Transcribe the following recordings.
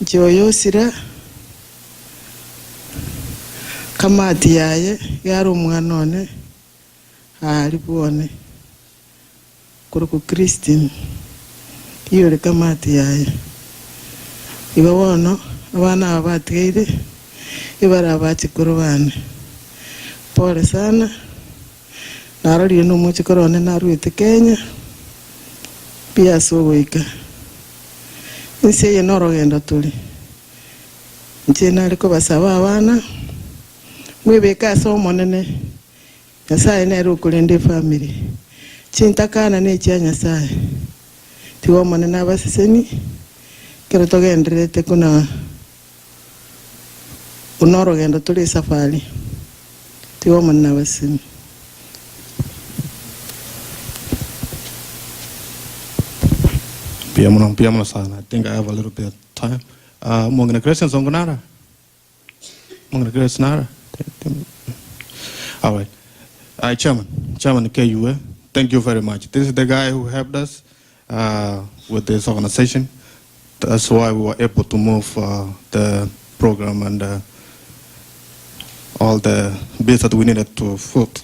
Joyo sira kamati yaye yari umwana one ari buone kuruku Christine iyo kamati yaye iba wono abana abateire ibara abachikuru bane pole sana narari no muchikorone naruite Kenya pia sogoika Nse norogendo tuli nchena ariko basaba abana mwebeka somo nene Nyasaye nero kulende family chintakana ne cha Nyasaye tiwo monene abaseseni kero togenderete kuna unorogendo tuli safari tiwo monene abaseseni. Piamno sana. I think I have a little bit of time. Mongana questions on Gonara? Mongana questions Nara? All right. Chairman KUA, thank you very much. This is the guy who helped us with this organization. That's why we were able to move the program and all the bits that we needed to foot.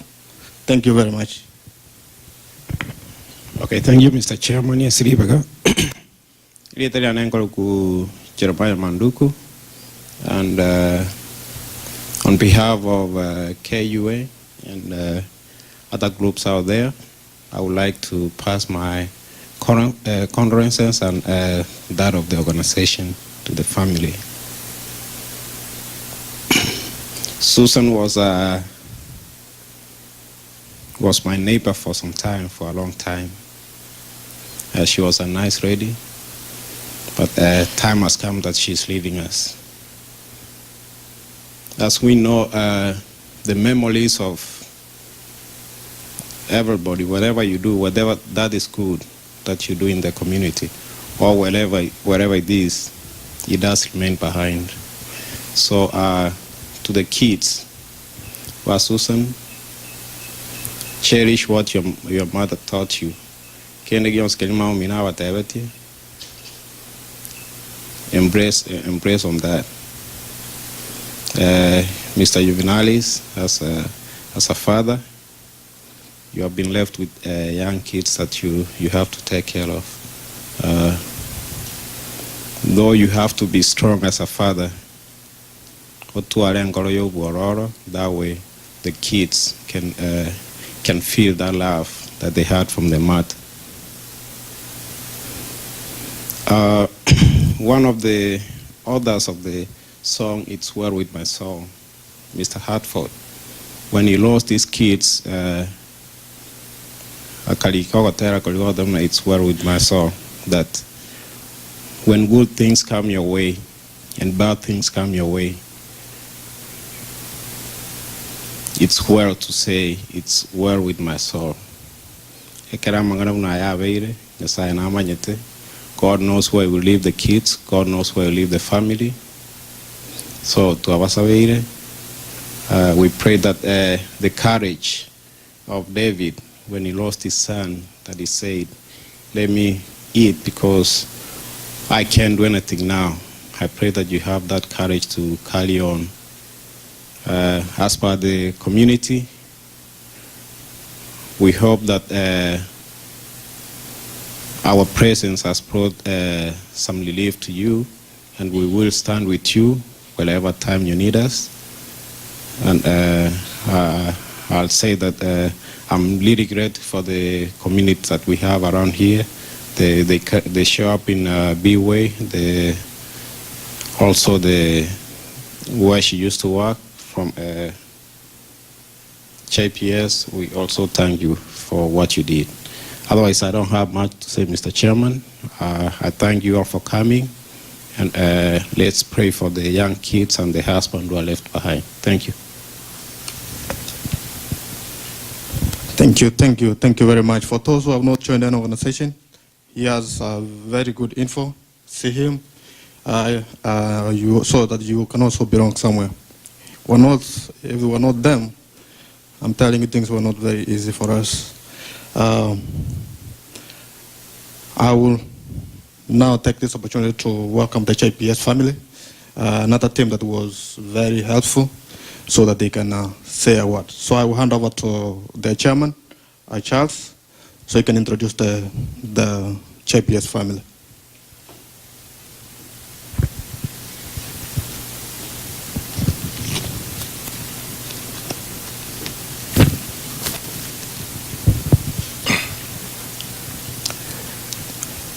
Thank you very much. Okay, thank you, Mr. Chairman. Yes, Ribaga. Later, I'm going to Jeremiah Manduku, and on behalf of KUA and other groups out there, I would like to pass my condolences and that of the organization to the family. Susan was my neighbor for some time, for a long time. She was a nice lady, but time has come that she's leaving us. As we know, the memories of everybody, whatever you do, whatever that is good that you do in the community, or wherever it is, it does remain behind. So to the kids, well, Susan, cherish what your mother taught you. Embrace on that. Mr. Juvenalis, as a father, you have been left with young kids that you have to take care of. Though you have to be strong as a father, that way the kids can feel that love that they had from the mother. One of the authors of the song, It's Well With My Soul, Mr. Hartford, when he lost his kids, it's well with my soul, that when good things come your way and bad things come your way, it's well to say, it's well with my soul. God knows where we leave the kids. God knows where we leave the family. So to Abasaveire, we pray that the courage of David when he lost his son, that he said, let me eat because I can't do anything now. I pray that you have that courage to carry on. As per the community, we hope that our presence has brought some relief to you, and we will stand with you whatever time you need us. And I'll say that I'm really grateful for the community that we have around here. They show up in B-Way, also where she used to work from JPS. We also thank you for what you did. Otherwise, I don't have much to say, Mr. Chairman. I thank you all for coming, and let's pray for the young kids and the husband who are left behind. Thank you. Thank you very much. For those who have not joined an organization, he has very good info. See him, so that you can also belong somewhere. If we were not them, I'm telling you, things were not very easy for us. I will now take this opportunity to welcome the JPS family, another team that was very helpful, so that they can say a word. So I will hand over to the chairman, Charles, so he can introduce the JPS family.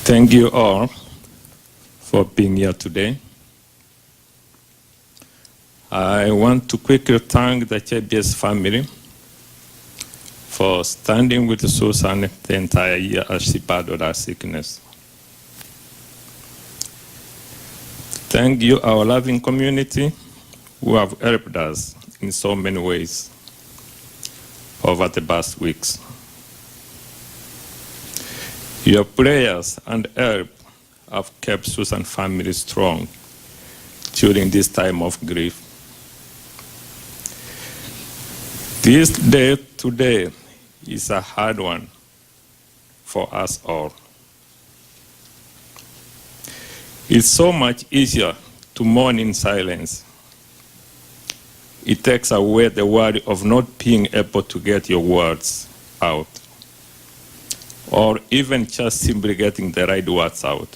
Thank you all for being here today. I want to quickly thank the JPS family for standing with Susan the entire year as she battled her sickness. Thank you, our loving community, who have helped us in so many ways over the past weeks. Your prayers and help have kept Susan family strong during this time of grief. This day today is a hard one for us all. It's so much easier to mourn in silence. It takes away the worry of not being able to get your words out, or even just simply getting the right words out.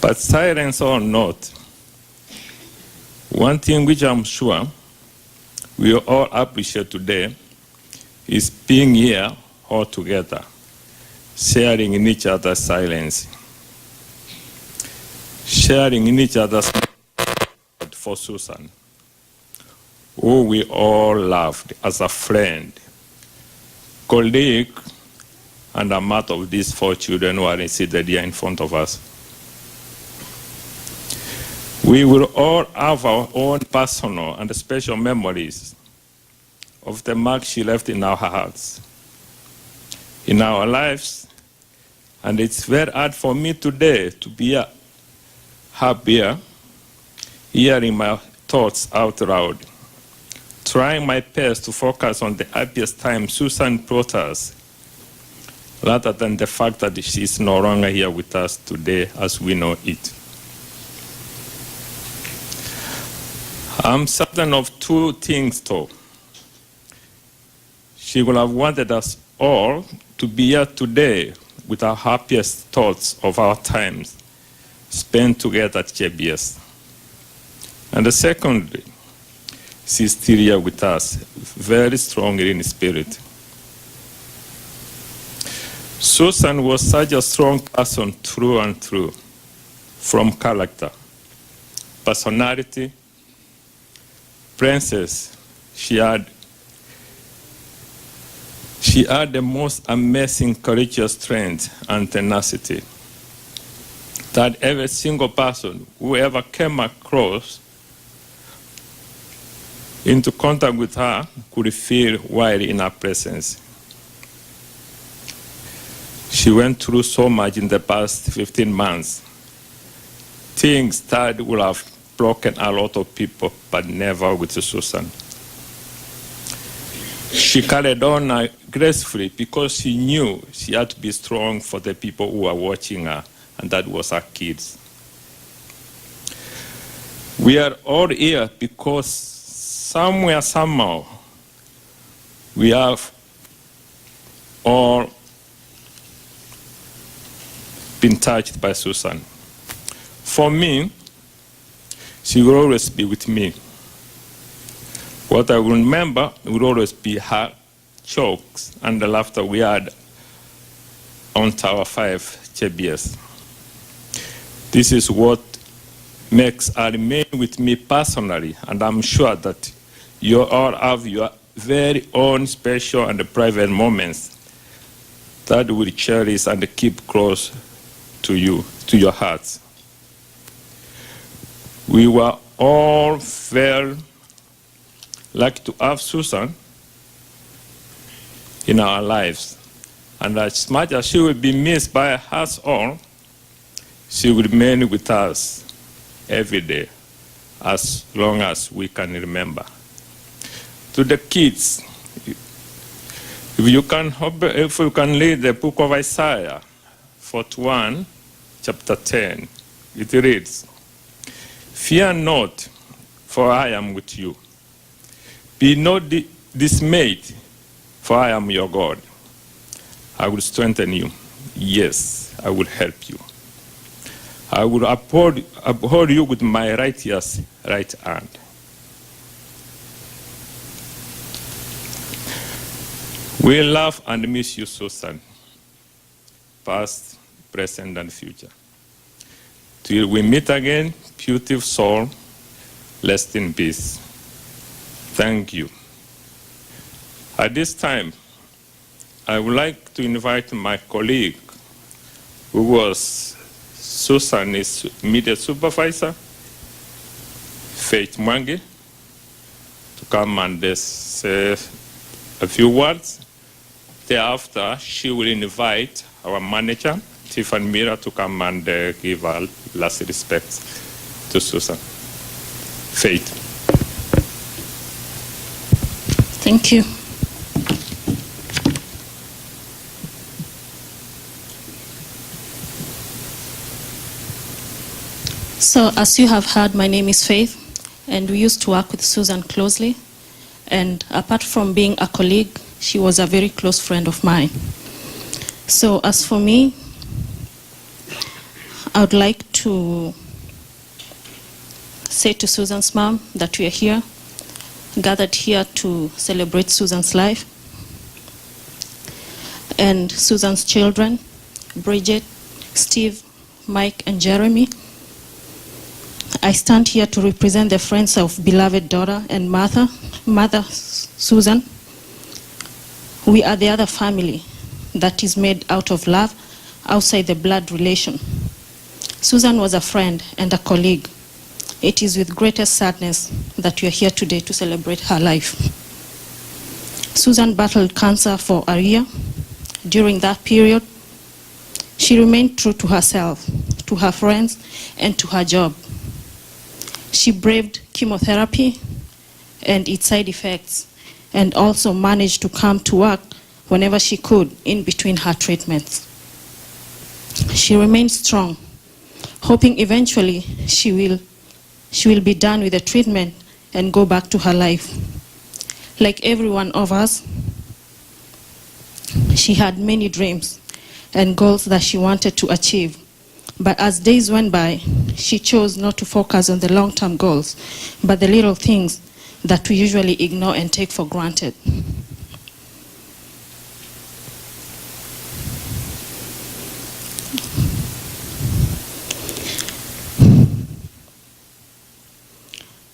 But silence or not, one thing which I'm sure we all appreciate today is being here all together, sharing in each other's silence, sharing in each other's for Susan, who we all loved as a friend, colleague, and a mother of these 4 children who are seated here in front of us. We will all have our own personal and special memories of the mark she left in our hearts, in our lives, and it's very hard for me today to be happier, hearing my thoughts out loud, trying my best to focus on the happiest time Susan brought us, rather than the fact that she is no longer here with us today as we know it. I'm certain of 2 things though. She would have wanted us all to be here today with our happiest thoughts of our times spent together at JBS. And secondly, she's still here with us, very strongly in spirit. Susan was such a strong person through and through, from character, personality, princess. She had the most amazing courageous strength and tenacity that every single person who ever came across into contact with her could feel while in her presence. She went through so much in the past 15 months, things that would have broken a lot of people, but never with Susan. She carried on gracefully because she knew she had to be strong for the people who were watching her, and that was her kids. We are all here because somewhere, somehow, we have all been touched by Susan. For me, she will always be with me. What I will remember will always be her jokes and the laughter we had on Tower 5 JBS. This is what makes her remain with me personally, and I'm sure that you all have your very own special and private moments that will cherish and keep close to you, to your hearts. We were all very lucky to have Susan in our lives. And as much as she will be missed by us all, she will remain with us every day, as long as we can remember. To the kids, if you can read the book of Isaiah 41, chapter 10. It reads, "Fear not, for I am with you. Be not dismayed, for I am your God. I will strengthen you. Yes, I will help you. I will uphold you with my righteous right hand." We love and miss you, Susan, past, present, and future. Till we meet again, beautiful soul, rest in peace. Thank you. At this time, I would like to invite my colleague, who was Susan's immediate supervisor, Faith Mwangi, to come and say a few words. Thereafter, she will invite our manager, Tiffany Mira, to come and give our last respects to Susan. Faith. Thank you. So, as you have heard, my name is Faith, and we used to work with Susan closely. And apart from being a colleague, she was a very close friend of mine. So, as for me, I would like to say to Susan's mom that we are here, gathered here to celebrate Susan's life. And Susan's children, Bridget, Steve, Mike, and Jeremy. I stand here to represent the friends of beloved daughter and mother Susan. We are the other family that is made out of love outside the blood relation. Susan was a friend and a colleague. It is with greatest sadness that we are here today to celebrate her life. Susan battled cancer for a year. During that period, she remained true to herself, to her friends, and to her job. She braved chemotherapy and its side effects, and also managed to come to work whenever she could in between her treatments. She remained strong, hoping eventually she will be done with the treatment and go back to her life. Like every one of us, she had many dreams and goals that she wanted to achieve. But as days went by, she chose not to focus on the long-term goals, but the little things that we usually ignore and take for granted.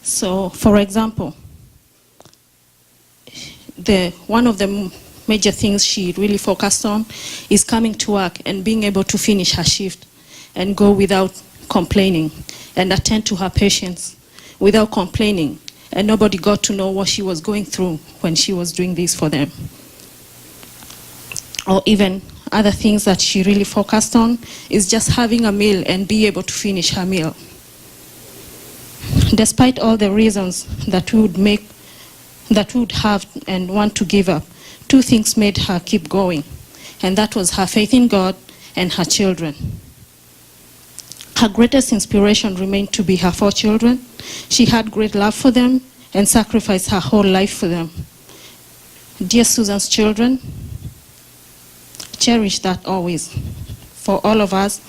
So, for example, one of the major things she really focused on is coming to work and being able to finish her shift and go without complaining and attend to her patients without complaining. And nobody got to know what she was going through when she was doing this for them. Or even other things that she really focused on is just having a meal and be able to finish her meal. Despite all the reasons that we would have and want to give up, two things made her keep going, and that was her faith in God and her children. Her greatest inspiration remained to be her 4 children. She had great love for them and sacrificed her whole life for them. Dear Susan's children, cherish that always. For all of us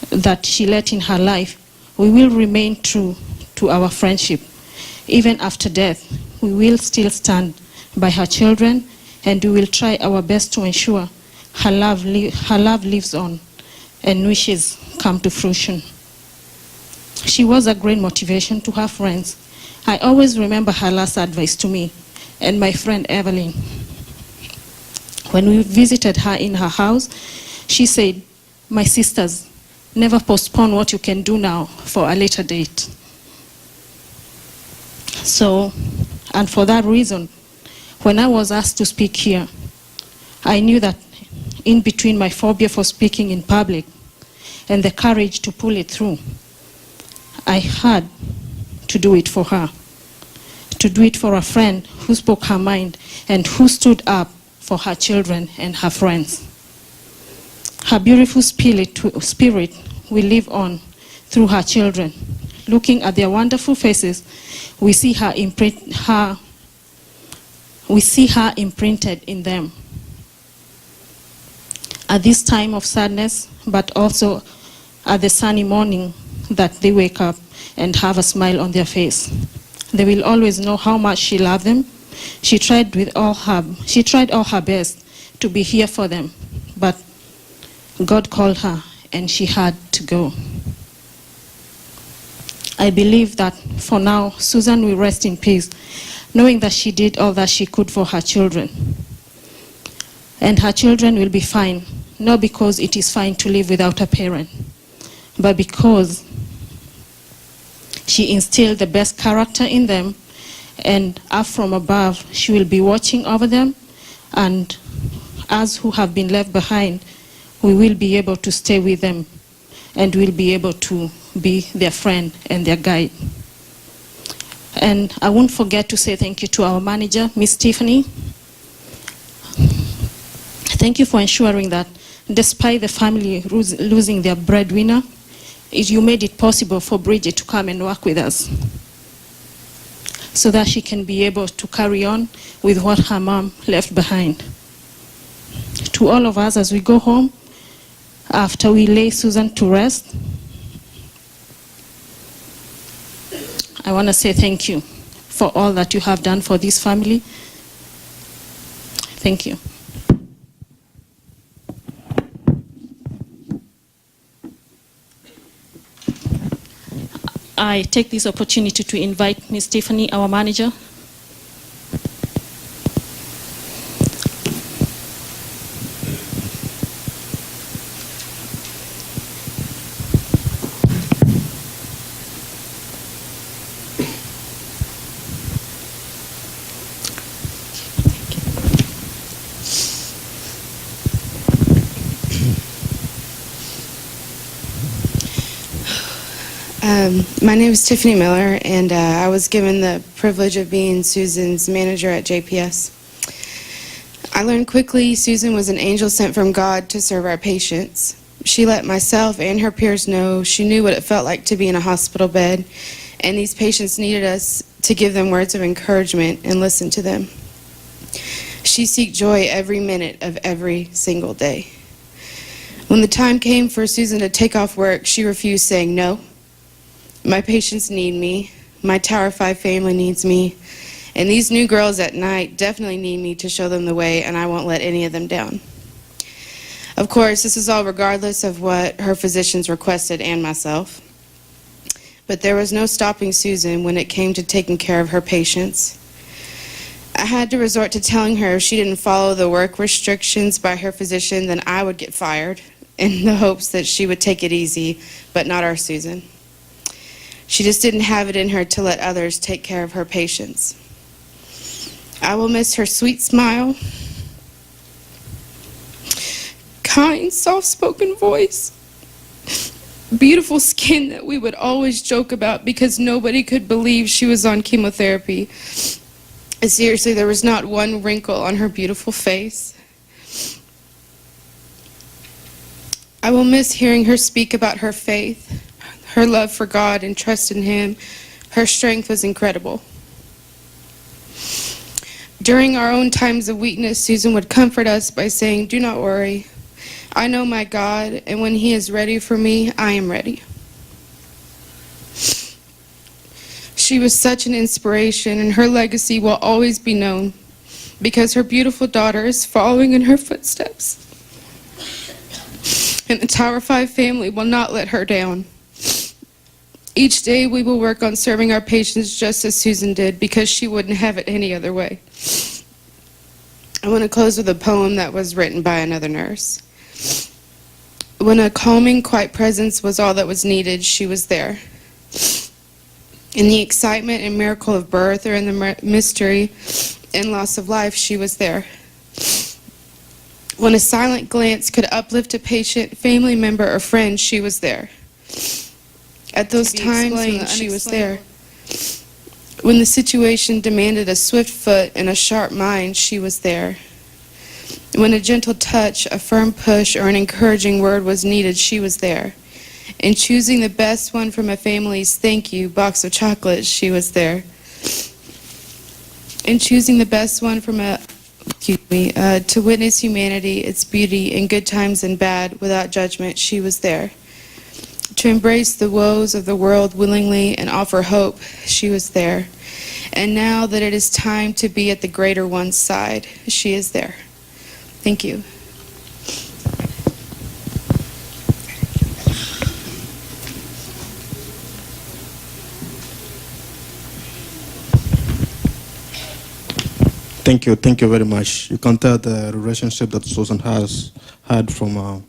that she let in her life, we will remain true to our friendship. Even after death, we will still stand by her children, and we will try our best to ensure her love lives on and wishes come to fruition. She was a great motivation to her friends. I always remember her last advice to me and my friend Evelyn. When we visited her in her house, she said, "My sisters, never postpone what you can do now for a later date." So, and for that reason, when I was asked to speak here, I knew that in between my phobia for speaking in public and the courage to pull it through, I had to do it for her, to do it for a friend who spoke her mind and who stood up for her children and her friends. Her beautiful spirit will live on through her children. Looking at their wonderful faces, we see her imprinted in them. At this time of sadness, but also at the sunny morning that they wake up and have a smile on their face. They will always know how much she loved them. She tried all her best to be here for them, but God called her and she had to go. I believe that for now, Susan will rest in peace, knowing that she did all that she could for her children. And her children will be fine, not because it is fine to live without a parent, but because she instilled the best character in them, and up from above, she will be watching over them, and us who have been left behind, we will be able to stay with them, and will be able to be their friend and their guide. And I won't forget to say thank you to our manager, Miss Tiffany. Thank you for ensuring that despite the family losing their breadwinner, you made it possible for Bridget to come and work with us so that she can be able to carry on with what her mom left behind. To all of us as we go home, after we lay Susan to rest, I want to say thank you for all that you have done for this family. Thank you. I take this opportunity to invite Ms. Tiffany, our manager. My name is Tiffany Miller, and I was given the privilege of being Susan's manager at JPS. I learned quickly Susan was an angel sent from God to serve our patients. She let myself and her peers know she knew what it felt like to be in a hospital bed, and these patients needed us to give them words of encouragement and listen to them. She seeked joy every minute of every single day. When the time came for Susan to take off work, she refused, saying, "No. My patients need me, my Tower 5 family needs me, and these new girls at night definitely need me to show them the way, and I won't let any of them down." Of course, this is all regardless of what her physicians requested and myself. But there was no stopping Susan when it came to taking care of her patients. I had to resort to telling her if she didn't follow the work restrictions by her physician, then I would get fired, in the hopes that she would take it easy, but not our Susan. She just didn't have it in her to let others take care of her patients. I will miss her sweet smile, kind, soft-spoken voice, beautiful skin that we would always joke about because nobody could believe she was on chemotherapy. And seriously, there was not one wrinkle on her beautiful face. I will miss hearing her speak about her faith, her love for God and trust in Him. Her strength was incredible. During our own times of weakness, Susan would comfort us by saying, "Do not worry. I know my God, and when He is ready for me, I am ready." She was such an inspiration, and her legacy will always be known because her beautiful daughter is following in her footsteps. And the Tower 5 family will not let her down. Each day we will work on serving our patients just as Susan did, because she wouldn't have it any other way. I want to close with a poem that was written by another nurse. When a calming, quiet presence was all that was needed, she was there. In the excitement and miracle of birth, or in the mystery and loss of life, she was there. When a silent glance could uplift a patient, family member, or friend, she was there. At those times when she was there, when the situation demanded a swift foot and a sharp mind, she was there. When a gentle touch, a firm push, or an encouraging word was needed, she was there. In choosing the best one from a family's thank you box of chocolates, she was there. In choosing the best one from to witness humanity, its beauty, in good times and bad, without judgment, she was there. To embrace the woes of the world willingly and offer hope, she was there. And now that it is time to be at the greater one's side, she is there. Thank you. Thank you very much. You can tell the relationship that Susan has had from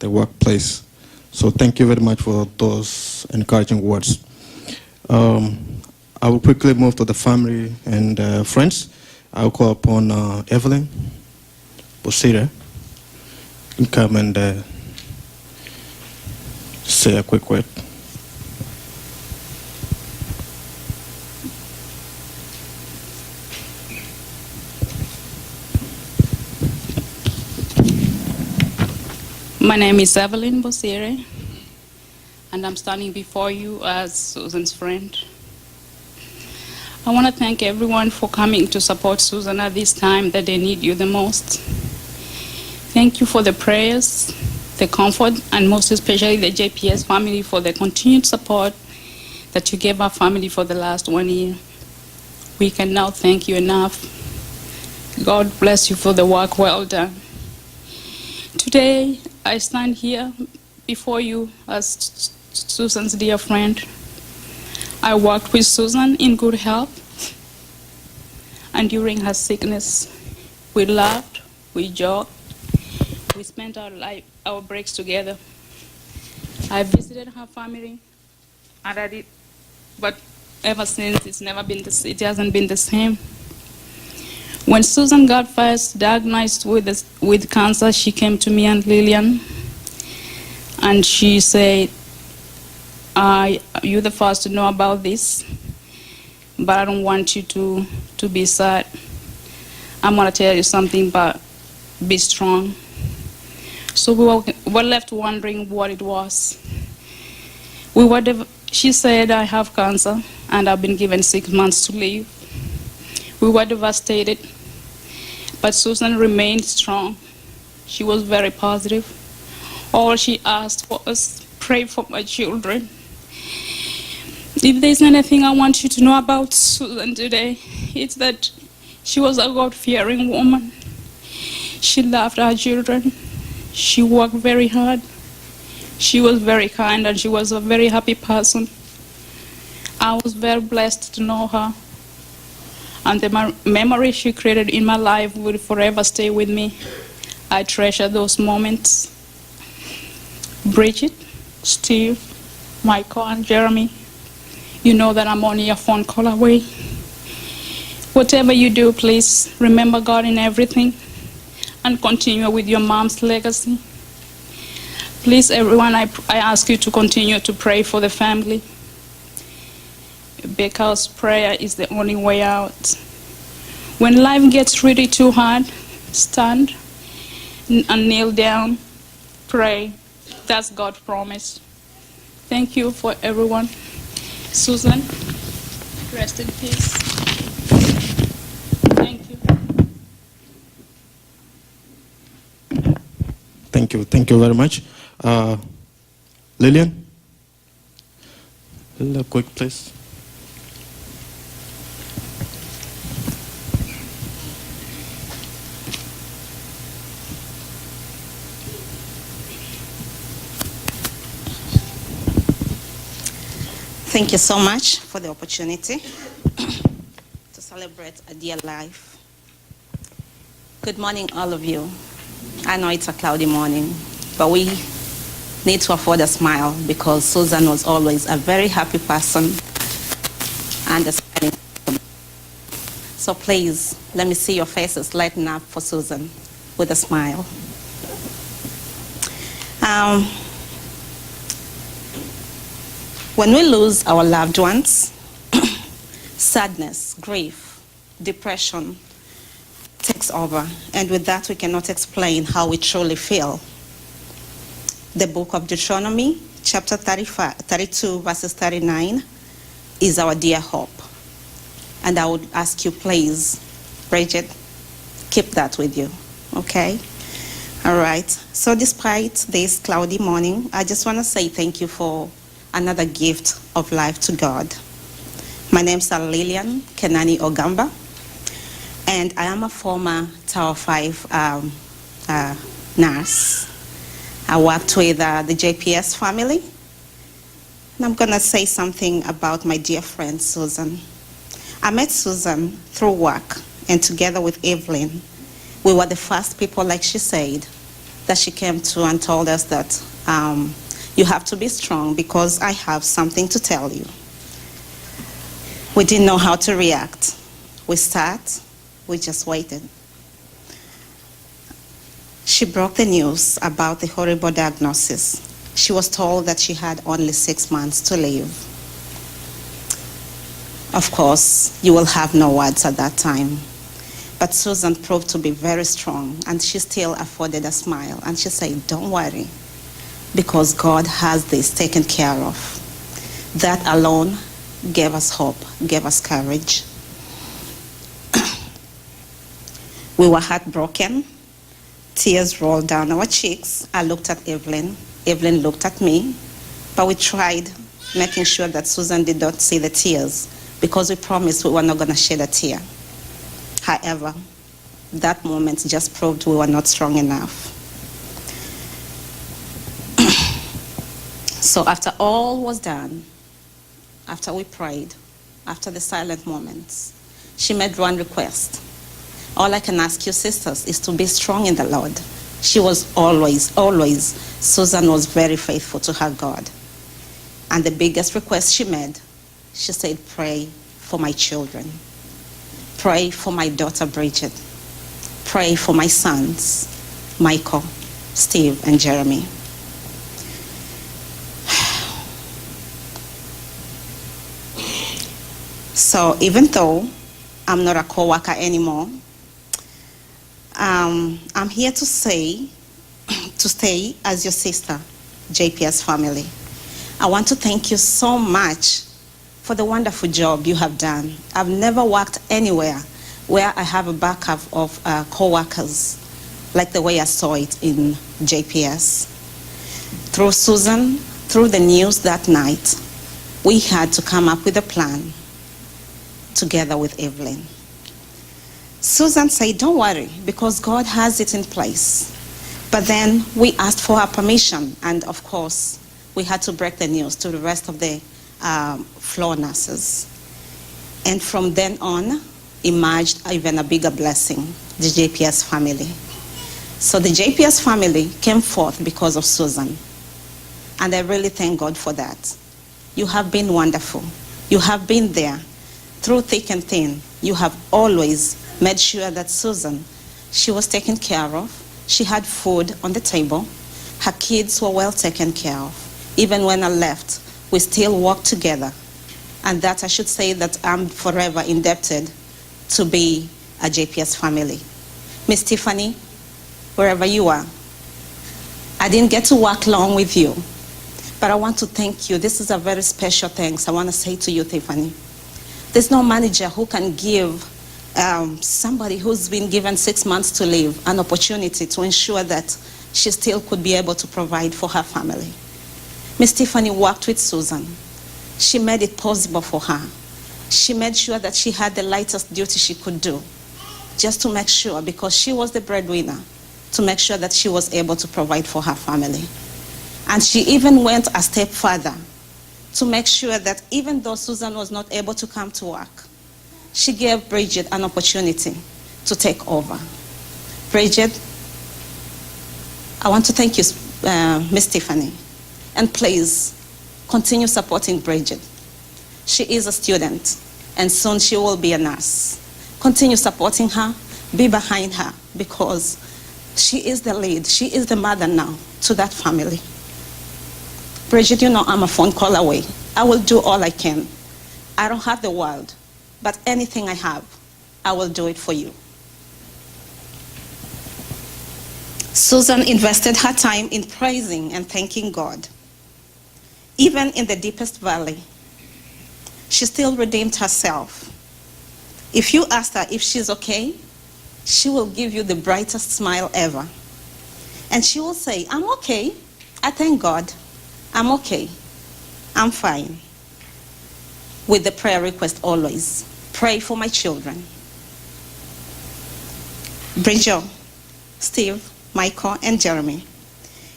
the workplace. So thank you very much for those encouraging words. I will quickly move to the family and friends. I will call upon Evelyn Bosira to come and say a quick word. My name is Evelyn Bosire, and I'm standing before you as Susan's friend. I want to thank everyone for coming to support Susan at this time that they need you the most. Thank you for the prayers, the comfort, and most especially the JPS family for the continued support that you gave our family for the last 1 year. We can now thank you enough. God bless you for the work well done. Today, I stand here before you as Susan's dear friend. I worked with Susan in good health, and during her sickness, we laughed, we joked, we spent our breaks together. I visited her family, and but ever since it hasn't been the same. When Susan got first diagnosed with cancer, she came to me and Lillian, and she said, "You're the first to know about this, but I don't want you to be sad. I'm going to tell you something, but be strong." So we were left wondering what it was. She said, "I have cancer, and I've been given 6 months to live." We were devastated, but Susan remained strong. She was very positive. All she asked was, "Pray for my children." If there's anything I want you to know about Susan today, it's that she was a God-fearing woman. She loved her children. She worked very hard. She was very kind, and she was a very happy person. I was very blessed to know her. And the memory she created in my life will forever stay with me. I treasure those moments. Bridget, Steve, Michael, and Jeremy, you know that I'm only a phone call away. Whatever you do, please remember God in everything and continue with your mom's legacy. Please, everyone, I ask you to continue to pray for the family, because prayer is the only way out. When life gets really too hard, stand and kneel down, pray. That's God's promise. Thank you for everyone. Susan, rest in peace. Thank you. Thank you very much. Lillian, a quick please. Thank you so much for the opportunity to celebrate a dear life. Good morning, all of you. I know it's a cloudy morning, but we need to afford a smile because Susan was always a very happy person and a smiling person. So please, let me see your faces lighten up for Susan with a smile. When we lose our loved ones, sadness, grief, depression, takes over. And with that, we cannot explain how we truly feel. The book of Deuteronomy, chapter 32, verses 39, is our dear hope. And I would ask you, please, Bridget, keep that with you, okay? All right. So despite this cloudy morning, I just want to say thank you for another gift of life to God. My name is Lillian Kenani Ogamba, and I am a former Tower 5 nurse. I worked with the JPS family, and I'm going to say something about my dear friend, Susan. I met Susan through work, and together with Evelyn, we were the first people, like she said, that she came to and told us that you have to be strong because I have something to tell you. We didn't know how to react. We just waited. She broke the news about the horrible diagnosis. She was told that she had only 6 months to live. Of course, you will have no words at that time. But Susan proved to be very strong, and she still afforded a smile. And she said, don't worry, because God has this taken care of. That alone gave us hope, gave us courage. We were heartbroken. Tears rolled down our cheeks. I looked at Evelyn. Evelyn looked at me. But we tried making sure that Susan did not see the tears, because we promised we were not going to shed a tear. However, that moment just proved we were not strong enough. So after all was done, after we prayed, after the silent moments, she made one request. All I can ask you, sisters, is to be strong in the Lord. She was always, Susan was very faithful to her God. And the biggest request she made, she said, pray for my children. Pray for my daughter, Bridget. Pray for my sons, Michael, Steve, and Jeremy. So even though I'm not a co-worker anymore, I'm here to stay as your sister, JPS family. I want to thank you so much for the wonderful job you have done. I've never worked anywhere where I have a backup of co-workers like the way I saw it in JPS. Through Susan, through the news that night, we had to come up with a plan together with Evelyn. Susan said, don't worry, because God has it in place. But then we asked for her permission, and of course, we had to break the news to the rest of the floor nurses. And from then on, emerged even a bigger blessing, the JPS family. So the JPS family came forth because of Susan. And I really thank God for that. You have been wonderful. You have been there through thick and thin. You have always made sure that Susan, she was taken care of. She had food on the table. Her kids were well taken care of. Even when I left, we still worked together. And that I should say that I'm forever indebted to be a JPS family. Miss Tiffany, wherever you are, I didn't get to work long with you, but I want to thank you. This is a very special thanks I want to say to you, Tiffany. There's no manager who can give somebody who's been given 6 months to live an opportunity to ensure that she still could be able to provide for her family. Miss Tiffany worked with Susan. She made it possible for her. She made sure that she had the lightest duty she could do, just to make sure, because she was the breadwinner, to make sure that she was able to provide for her family. And she even went a step further to make sure that even though Susan was not able to come to work, she gave Bridget an opportunity to take over. Bridget, I want to thank you, Miss Tiffany. And please, continue supporting Bridget. She is a student, and soon she will be a nurse. Continue supporting her, be behind her, because she is the lead, she is the mother now to that family. Bridget, you know I'm a phone call away. I will do all I can. I don't have the world, but anything I have, I will do it for you. Susan invested her time in praising and thanking God. Even in the deepest valley, she still redeemed herself. If you ask her if she's okay, she will give you the brightest smile ever. And she will say, I'm okay. I thank God. I'm okay. I'm fine. With the prayer request always, pray for my children. Bridget, Steve, Michael, and Jeremy,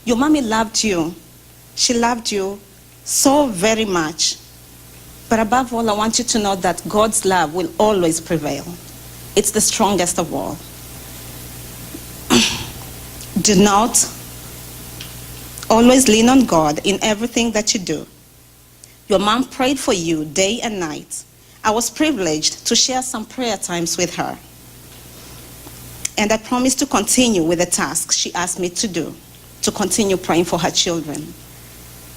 your mommy loved you. She loved you so very much. But above all, I want you to know that God's love will always prevail. It's the strongest of all. Do not always lean on God in everything that you do. Your mom prayed for you day and night. I was privileged to share some prayer times with her. And I promised to continue with the task she asked me to do, to continue praying for her children.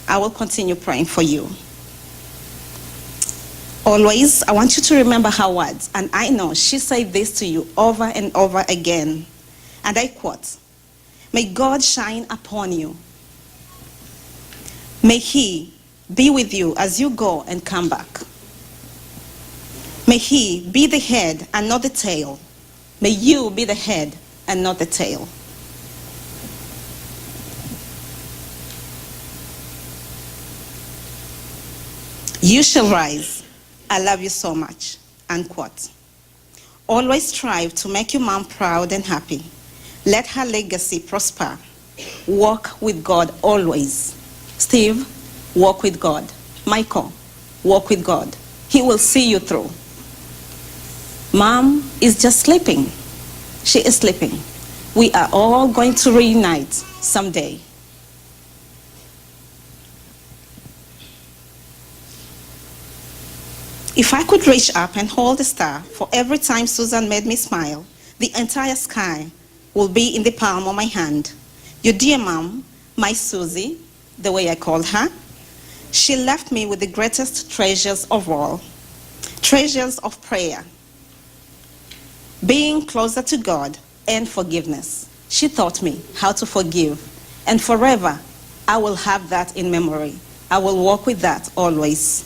I will continue praying for you. Always, I want you to remember her words, and I know she said this to you over and over again. And I quote, "May God shine upon you. May He be with you as you go and come back. May He be the head and not the tail. May you be the head and not the tail." You shall rise. I love you so much. Unquote. Always strive to make your mom proud and happy. Let her legacy prosper. Walk with God always. Steve, walk with God. Michael, walk with God. He will see you through. Mom is just sleeping. She is sleeping. We are all going to reunite someday. If I could reach up and hold a star for every time Susan made me smile, the entire sky will be in the palm of my hand. Your dear mom, my Susie, the way I called her, she left me with the greatest treasures of all. Treasures of prayer, being closer to God, and forgiveness. She taught me how to forgive, and forever I will have that in memory. I will walk with that always.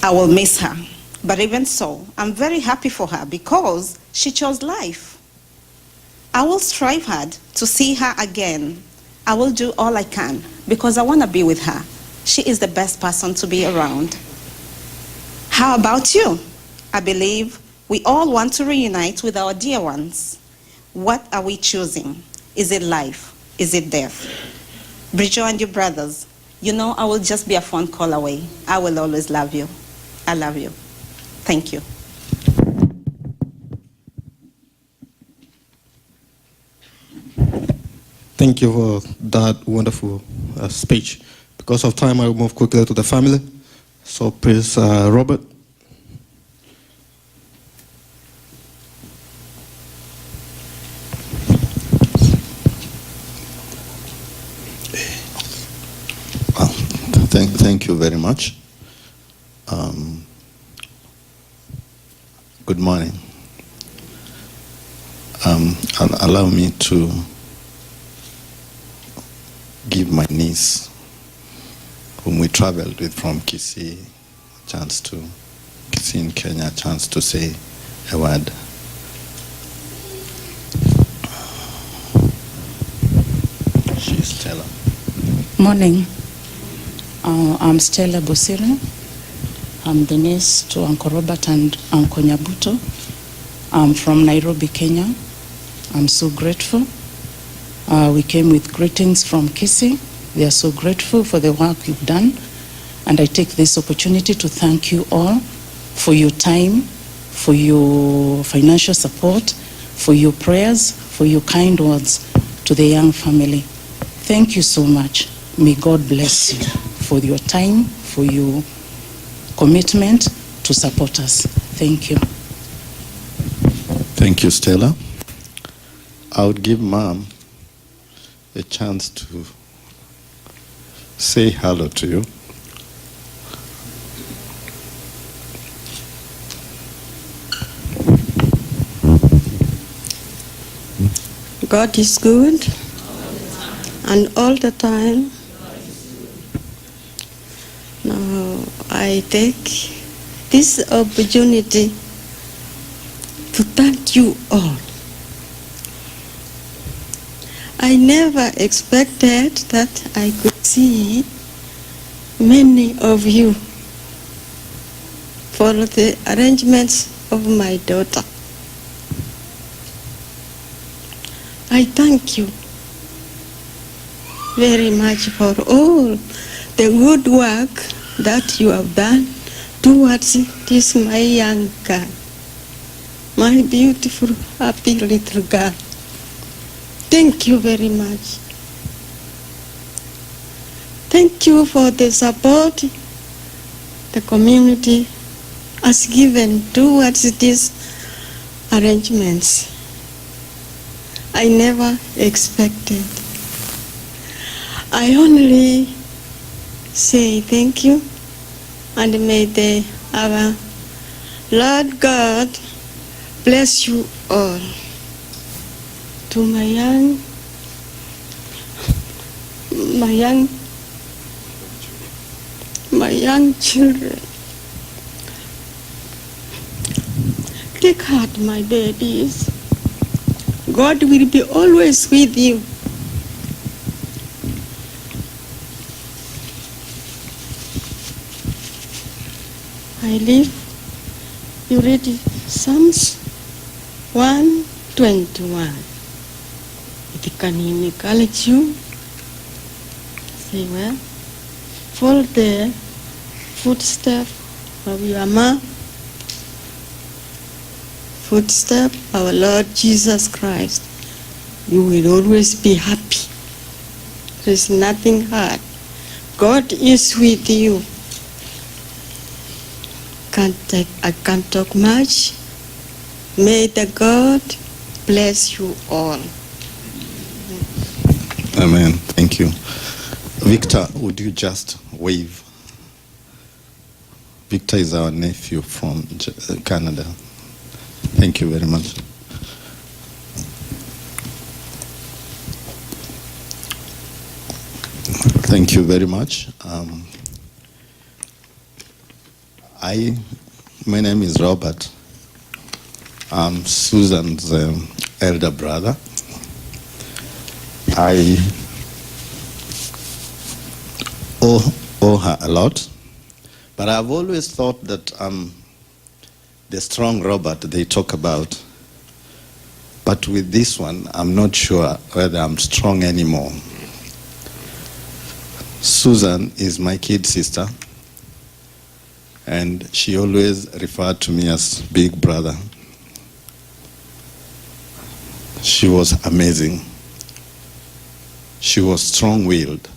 I will miss her, but even so, I'm very happy for her because she chose life. I will strive hard to see her again. I will do all I can because I want to be with her. She is the best person to be around. How about you? I believe we all want to reunite with our dear ones. What are we choosing? Is it life? Is it death? Bridget and your brothers, you know I will just be a phone call away. I will always love you. I love you. Thank you. Thank you for that wonderful speech. Because of time, I will move quickly to the family. So please, Robert. Well, thank you very much. Good morning. Allow me to give my niece, whom we traveled with from Kisii in Kenya, a chance to say a word. She's Stella. Morning. I'm Stella Bosire. I'm the niece to Uncle Robert and Uncle Nyabuto. I'm from Nairobi, Kenya. I'm so grateful. We came with greetings from Kisii. We are so grateful for the work you've done. And I take this opportunity to thank you all for your time, for your financial support, for your prayers, for your kind words to the young family. Thank you so much. May God bless you for your time, for your commitment to support us. Thank you. Thank you, Stella. I would give Mom a chance to say hello to you. God is good, and all the time. Now I take this opportunity to thank you all. I never expected that I could see many of you for the arrangements of my daughter. I thank you very much for all the good work that you have done towards this my young girl, my beautiful, happy little girl. Thank you very much. Thank you for the support the community has given towards these arrangements. I never expected. I only say thank you, and may our Lord God bless you all. To my young children, take heart, my babies. God will be always with you. I leave you read Psalms 121. It can encourage you. Say, well, follow the footstep of your mom, footstep of our Lord Jesus Christ. You will always be happy. There is nothing hard. God is with you. I can't talk much. May the God bless you all. Amen. Thank you. Victor, would you just wave? Victor is our nephew from Canada. Thank you very much. Thank you very much. My name is Robert. I'm Susan's elder brother. I owe her a lot, but I've always thought that the strong Robert they talk about, but with this one, I'm not sure whether I'm strong anymore. Susan is my kid sister, and she always referred to me as big brother. She was amazing. She was strong-willed.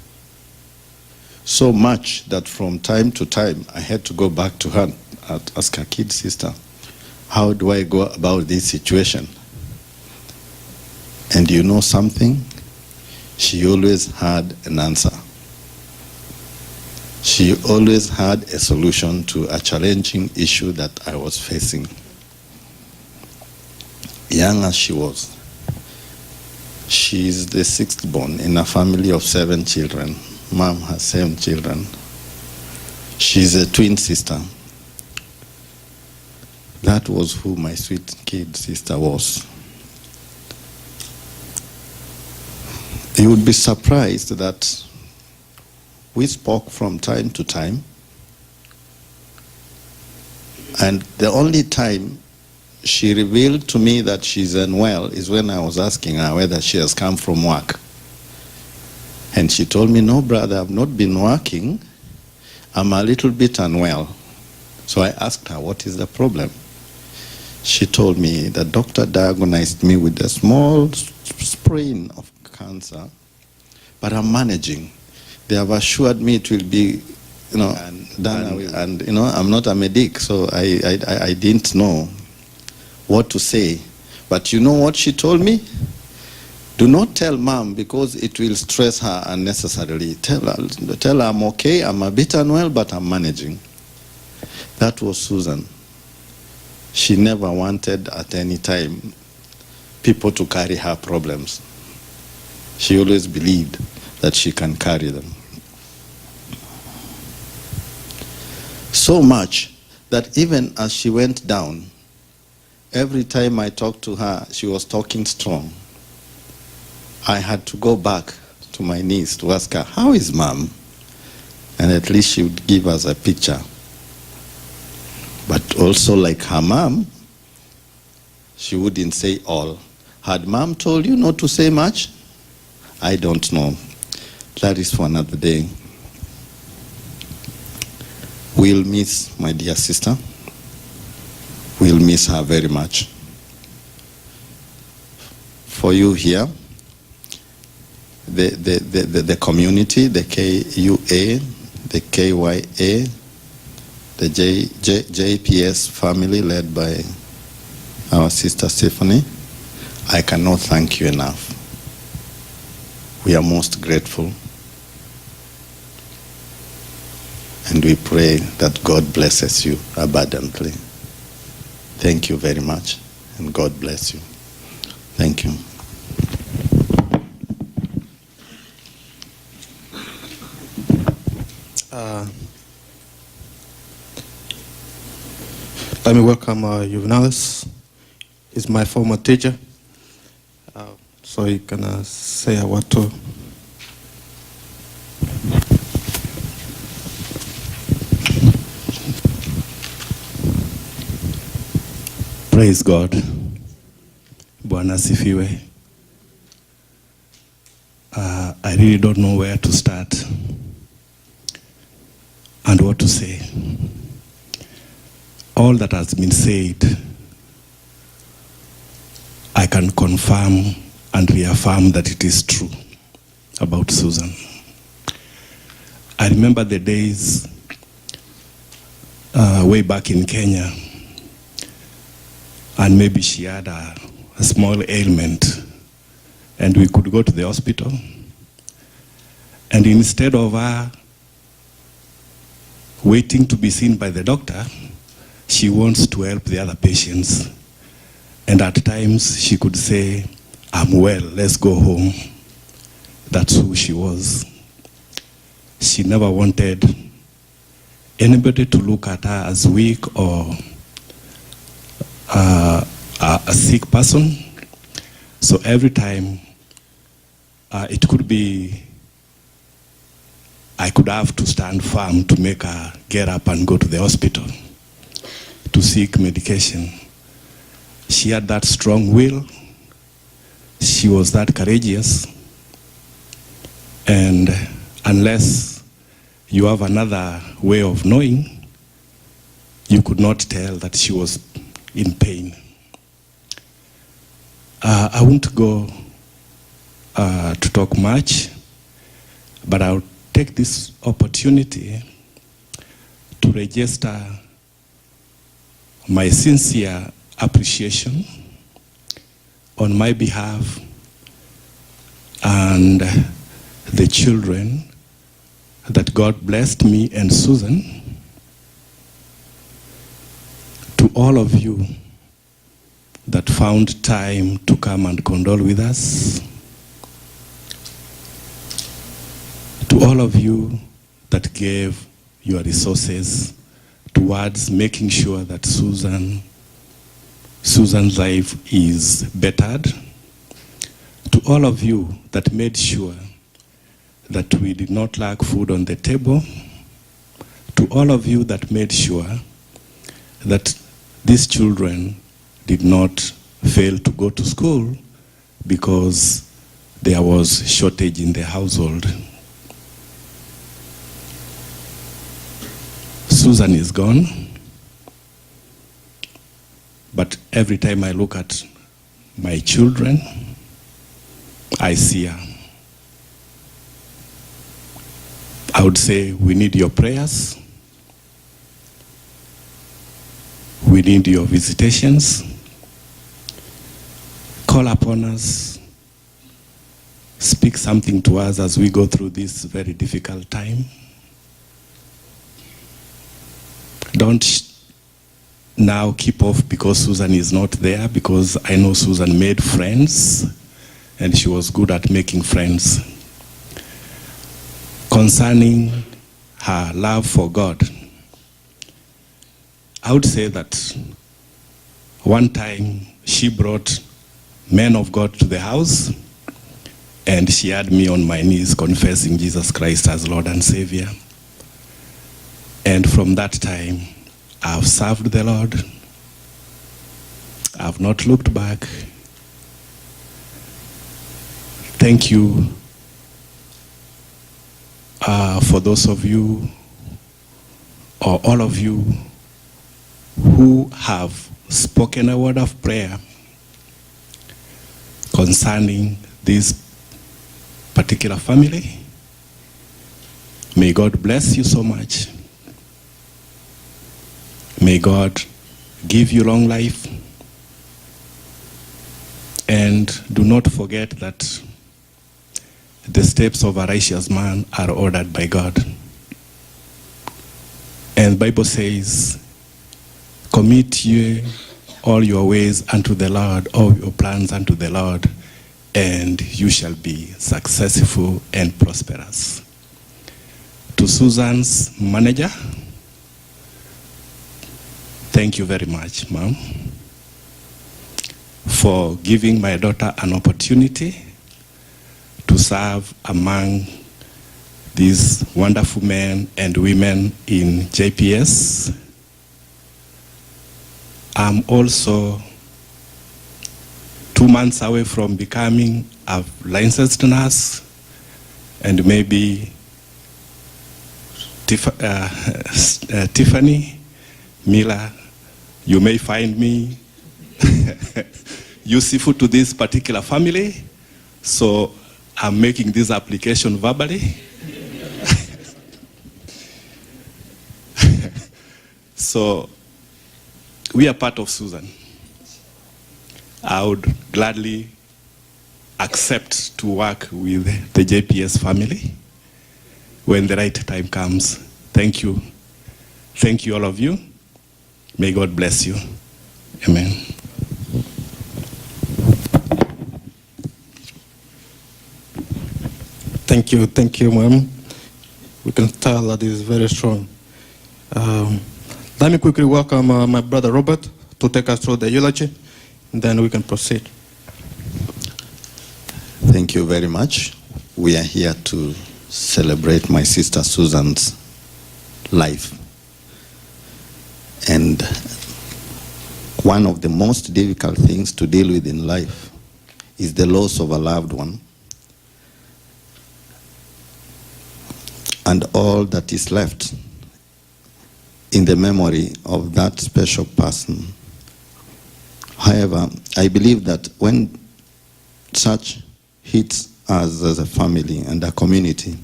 So much that from time to time, I had to go back to her and ask her kid sister, how do I go about this situation? And you know something? She always had an answer. She always had a solution to a challenging issue that I was facing. Young as she was, she is the sixth born in a family of 7 children. Mom has 7 children. She's a twin sister. That was who my sweet kid sister was. You would be surprised that we spoke from time to time, and the only time she revealed to me that she's unwell is when I was asking her whether she has come from work. And she told me, no, brother, I've not been working. I'm a little bit unwell. So I asked her, what is the problem? She told me the doctor diagnosed me with a small sprain of cancer, but I'm managing. They have assured me it will be, done. And I'm not a medic, so I didn't know what to say. But you know what she told me? Do not tell mom because it will stress her unnecessarily. Tell her I'm okay, I'm a bit unwell, but I'm managing. That was Susan. She never wanted at any time people to carry her problems. She always believed that she can carry them. So much that even as she went down, every time I talked to her, she was talking strong. I had to go back to my niece to ask her, how is mom? And at least she would give us a picture. But also like her mom, she wouldn't say all. Had mom told you not to say much? I don't know. That is for another day. We'll miss my dear sister. We'll miss her very much. For you here, the community, the KUA, the KYA, the JPS family led by our sister Stephanie, I cannot thank you enough. We are most grateful. And we pray that God blesses you abundantly. Thank you very much, and God bless you. Thank you. Let me welcome Juvenalis. He's my former teacher, so he can say a word too. Praise God. Bwana asifiwe. I really don't know where to start and what to say. All that has been said, I can confirm and reaffirm that it is true about Susan. I remember the days way back in Kenya, and maybe she had a small ailment, and we could go to the hospital, and instead of her waiting to be seen by the doctor, she wants to help the other patients. And at times she could say, I'm well, let's go home. That's who she was. She never wanted anybody to look at her as weak or a sick person. So every time it could be, I could have to stand firm to make her get up and go to the hospital to seek medication. She had that strong will. She was that courageous. And unless you have another way of knowing, you could not tell that she was in pain. I won't go to talk much, but I'll take this opportunity to register my sincere appreciation on my behalf and the children that God blessed me and Susan. To all of you that found time to come and condole with us. To all of you that gave your resources towards making sure that Susan's life is bettered. To all of you that made sure that we did not lack food on the table. To all of you that made sure that these children did not fail to go to school because there was shortage in the household. Susan is gone, but every time I look at my children, I see her. I would say we need your prayers. We need your visitations. Call upon us. Speak something to us as we go through this very difficult time. Don't now keep off because Susan is not there, because I know Susan made friends and she was good at making friends. Concerning her love for God, I would say that one time she brought men of God to the house and she had me on my knees confessing Jesus Christ as Lord and Savior. And from that time, I've served the Lord. I've not looked back. Thank you for those of you, or all of you, who have spoken a word of prayer concerning this particular family. May God bless you so much. May God give you long life. And do not forget that the steps of a righteous man are ordered by God. And the Bible says, commit ye all your ways unto the Lord, all your plans unto the Lord, and you shall be successful and prosperous. To Susan's manager, thank you very much, Ma'am, for giving my daughter an opportunity to serve among these wonderful men and women in JPS. I'm also 2 months away from becoming a licensed nurse, and maybe Tiffany Miller, you may find me useful to this particular family, so I'm making this application verbally. So we are part of Susan. I would gladly accept to work with the JPS family when the right time comes. Thank you. Thank you, all of you. May God bless you. Amen. Thank you, ma'am. We can tell that is very strong. Let me quickly welcome my brother Robert to take us through the eulogy, and then we can proceed. Thank you very much. We are here to celebrate my sister Susan's life. And one of the most difficult things to deal with in life is the loss of a loved one. And all that is left in the memory of that special person. However, I believe that when such hits us as a family and a community,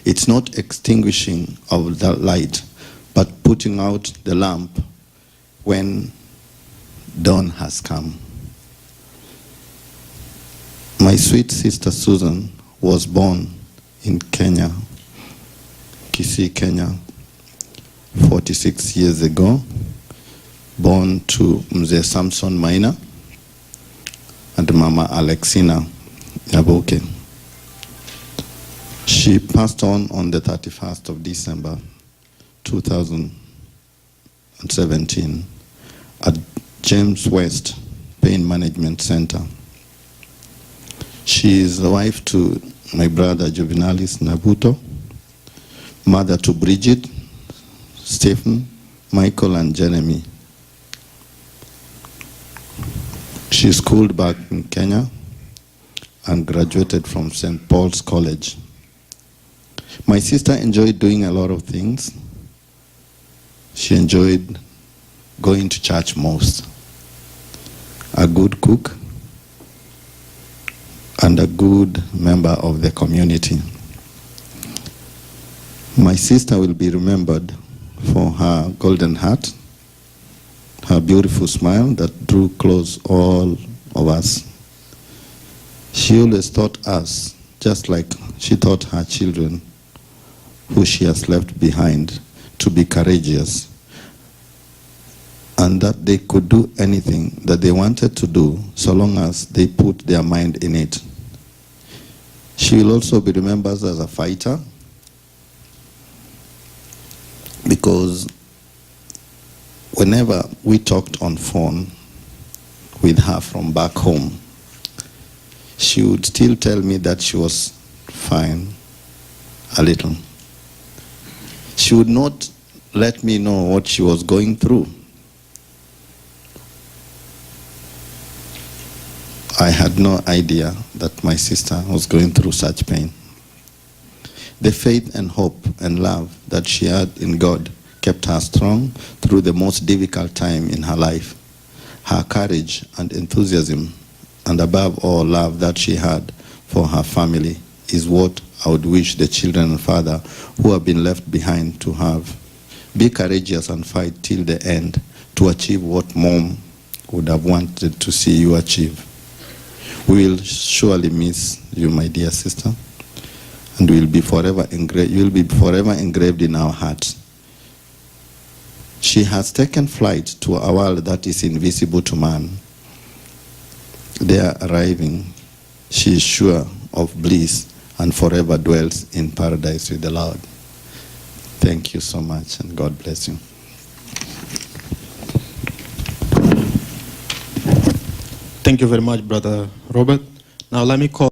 it's not extinguishing of the light, but putting out the lamp when dawn has come. My sweet sister Susan was born in Kenya, Kisii, Kenya, 46 years ago, born to Mzee Samson Maina and Mama Alexina Nyabuto. She passed on the 31st of December 2017 at James West Pain Management Center. She is the wife to my brother Juvenalis Nyabuto, mother to Bridget, Stephen, Michael, and Jeremy. She schooled back in Kenya and graduated from St. Paul's College. My sister enjoyed doing a lot of things. She enjoyed going to church most, a good cook, and a good member of the community. My sister will be remembered for her golden heart, her beautiful smile that drew close all of us. She always taught us, just like she taught her children, who she has left behind, to be courageous and that they could do anything that they wanted to do so long as they put their mind in it. She will also be remembered as a fighter, because whenever we talked on phone with her from back home, she would still tell me that she was fine a little. She would not let me know what she was going through. I had no idea that my sister was going through such pain. The faith and hope and love that she had in God kept her strong through the most difficult time in her life. Her courage and enthusiasm, and above all, love that she had for her family, is what I would wish the children and father who have been left behind to have. Be courageous and fight till the end to achieve what Mom would have wanted to see you achieve. We will surely miss you, my dear sister, and you will be forever engraved in our hearts. She has taken flight to a world that is invisible to man. There arriving, she is sure of bliss and forever dwells in paradise with the Lord. Thank you so much, and God bless you. Thank you very much, Brother Robert. Now let me call